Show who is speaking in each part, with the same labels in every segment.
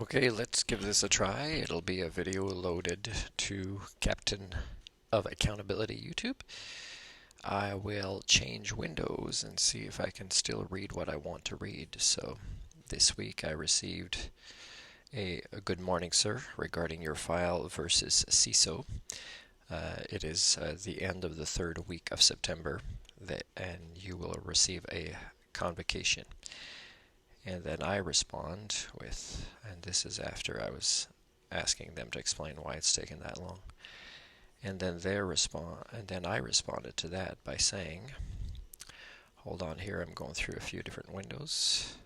Speaker 1: Okay, let's give this a try. It'll be a video loaded to Captain of Accountability YouTube. I will change windows and see if I can still read what I want to read. So this week I received a good morning, sir, regarding your file versus CISSSO. It is the end of the third week of September, and you will receive a convocation. And then I respond with, and this is after I was asking them to explain why it's taken that long. And then I responded to that by saying, hold on here, I'm going through a few different windows.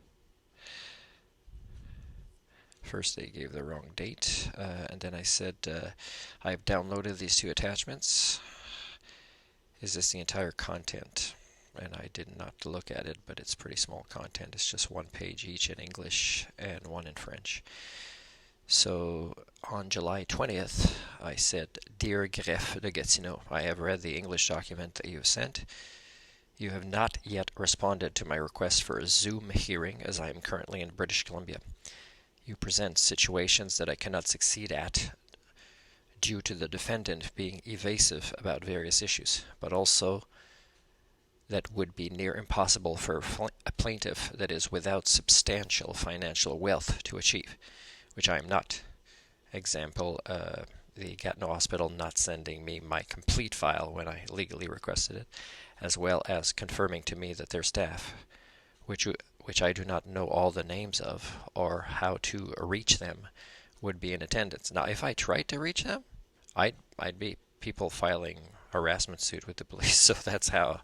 Speaker 1: First they gave the wrong date, and then I said, I've downloaded these two attachments. Is this the entire content? And I did not look at it, but it's pretty small content. It's just one page each in English and one in French. So on July 20th, I said, Dear Greffe de Gatineau, I have read the English document that you have sent. You have not yet responded to my request for a Zoom hearing, as I am currently in British Columbia. You present situations that I cannot succeed at due to the defendant being evasive about various issues, but also that would be near impossible for a plaintiff that is without substantial financial wealth to achieve, which I am not. Example, the Gatineau Hospital not sending me my complete file when I legally requested it, as well as confirming to me that their staff, which I do not know all the names of or how to reach them, would be in attendance. Now, if I tried to reach them, I'd be people filing harassment suit with the police. So that's how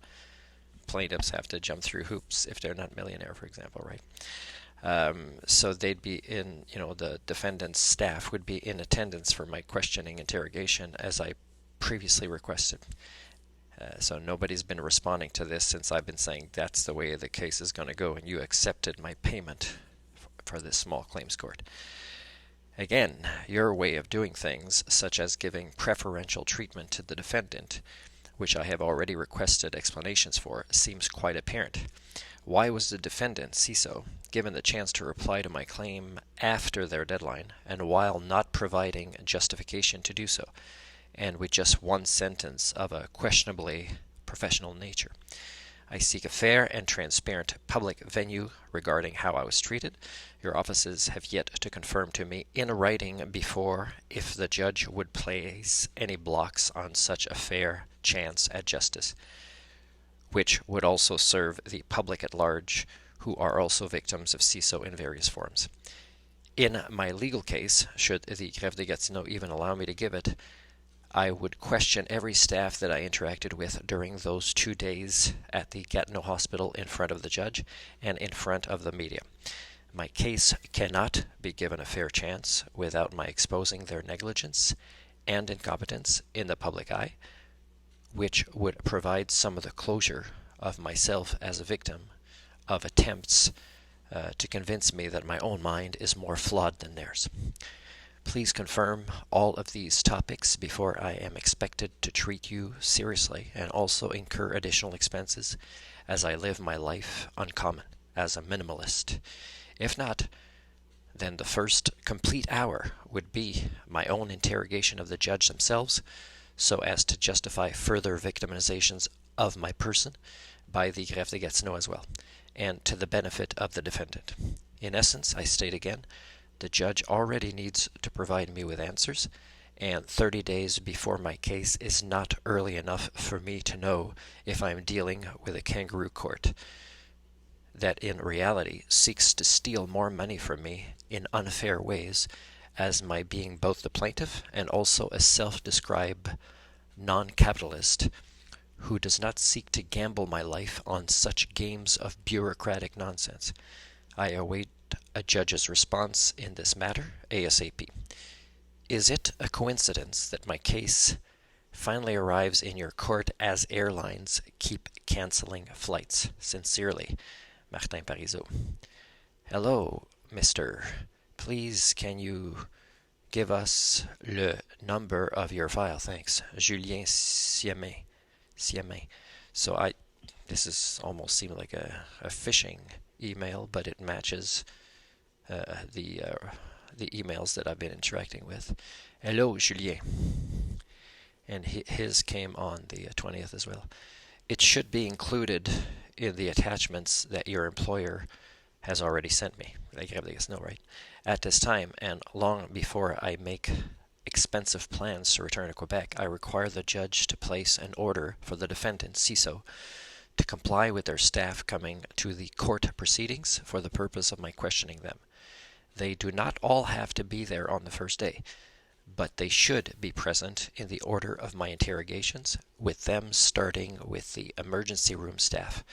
Speaker 1: plaintiffs have to jump through hoops if they're not millionaire, for example, right? So they'd be in, the defendant's staff would be in attendance for my questioning interrogation as I previously requested. So nobody's been responding to this since I've been saying that's the way the case is going to go, and you accepted my payment for this small claims court. Again, your way of doing things, such as giving preferential treatment to the defendant, which I have already requested explanations for, seems quite apparent. Why was the defendant, CISSSO, given the chance to reply to my claim after their deadline, and while not providing justification to do so, and with just one sentence of a questionably professional nature? I seek a fair and transparent public venue regarding how I was treated. Your offices have yet to confirm to me in writing before if the judge would place any blocks on such a fair chance at justice, which would also serve the public at large, who are also victims of CISSSO in various forms. In my legal case, should the Greffe de Gatineau even allow me to give it, I would question every staff that I interacted with during those 2 days at the Gatineau Hospital in front of the judge and in front of the media. My case cannot be given a fair chance without my exposing their negligence and incompetence in the public eye, which would provide some of the closure of myself as a victim of attempts to convince me that my own mind is more flawed than theirs. Please confirm all of these topics before I am expected to treat you seriously and also incur additional expenses as I live my life uncommon as a minimalist. If not, then the first complete hour would be my own interrogation of the judge themselves, so as to justify further victimizations of my person by the Greffe de Gatineau as well, and to the benefit of the defendant. In essence, I state again, the judge already needs to provide me with answers, and 30 days before my case is not early enough for me to know if I'm dealing with a kangaroo court that in reality seeks to steal more money from me in unfair ways, as my being both the plaintiff and also a self-described non-capitalist who does not seek to gamble my life on such games of bureaucratic nonsense. I await a judge's response in this matter ASAP. Is it a coincidence that my case finally arrives in your court as airlines keep canceling flights? Sincerely, Martin Parizeau. Hello, Mr. Please, can you give us le number of your file? Thanks. Julien Siamet. So this is almost seemed like a phishing email, but it matches the the emails that I've been interacting with. Hello, Julien. And his came on the 20th as well. It should be included in the attachments that your employer has already sent me. I guess no, right? At this time, and long before I make expensive plans to return to Quebec, I require the judge to place an order for the defendant, CISSSO, to comply with their staff coming to the court proceedings for the purpose of my questioning them. They do not all have to be there on the first day, but they should be present in the order of my interrogations, with them starting with the emergency room staff,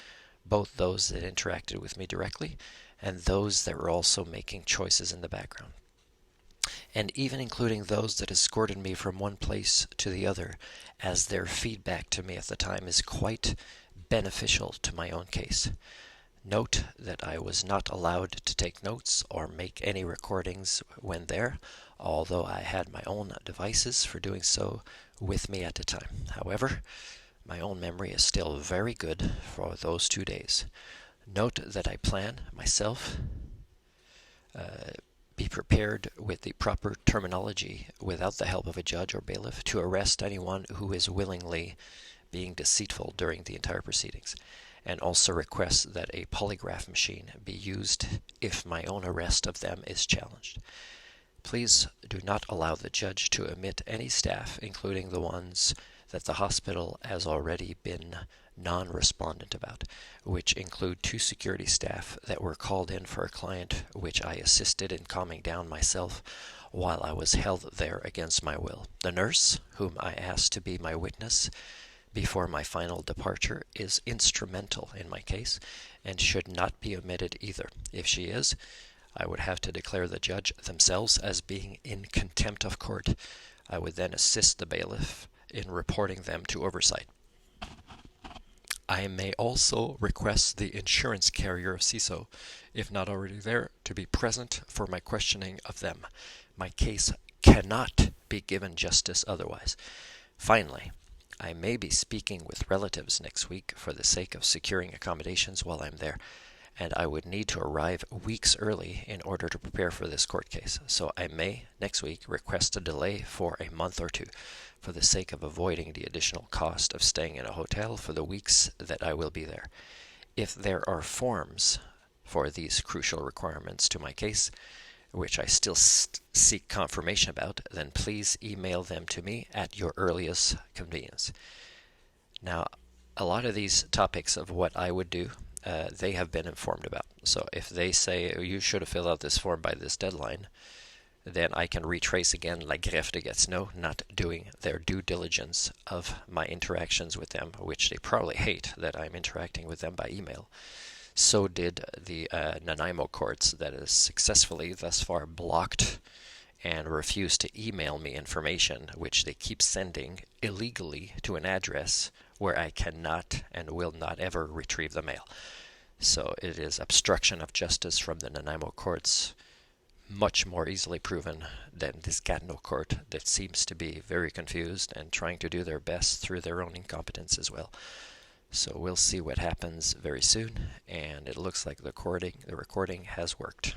Speaker 1: both those that interacted with me directly and those that were also making choices in the background, and even including those that escorted me from one place to the other, as their feedback to me at the time is quite beneficial to my own case. Note that I was not allowed to take notes or make any recordings when there, although I had my own devices for doing so with me at the time. However, my own memory is still very good for those 2 days. Note that I plan myself be prepared with the proper terminology without the help of a judge or bailiff to arrest anyone who is willingly being deceitful during the entire proceedings, and also request that a polygraph machine be used if my own arrest of them is challenged. Please do not allow the judge to omit any staff, including the ones that the hospital has already been non-respondent about, which include 2 security staff that were called in for a client which I assisted in calming down myself while I was held there against my will. The nurse, whom I asked to be my witness before my final departure, is instrumental in my case and should not be omitted either. If she is, I would have to declare the judge themselves as being in contempt of court. I would then assist the bailiff in reporting them to oversight. I may also request the insurance carrier of CISSSO, if not already there, to be present for my questioning of them. My case cannot be given justice otherwise. Finally, I may be speaking with relatives next week for the sake of securing accommodations while I'm there, and I would need to arrive weeks early in order to prepare for this court case. So I may, next week, request a delay for a month or 2 for the sake of avoiding the additional cost of staying in a hotel for the weeks that I will be there. If there are forms for these crucial requirements to my case, which I still seek confirmation about, then please email them to me at your earliest convenience. Now, a lot of these topics of what I would do, they have been informed about. So if they say, oh, you should have filled out this form by this deadline, then I can retrace again, like Greffe de Gatineau, not doing their due diligence of my interactions with them, which they probably hate that I'm interacting with them by email. So did the Nanaimo courts that has successfully thus far blocked and refused to email me information which they keep sending illegally to an address where I cannot and will not ever retrieve the mail. So it is obstruction of justice from the Nanaimo courts, much more easily proven than this Gatineau court that seems to be very confused and trying to do their best through their own incompetence as well. So we'll see what happens very soon, and it looks like the recording has worked.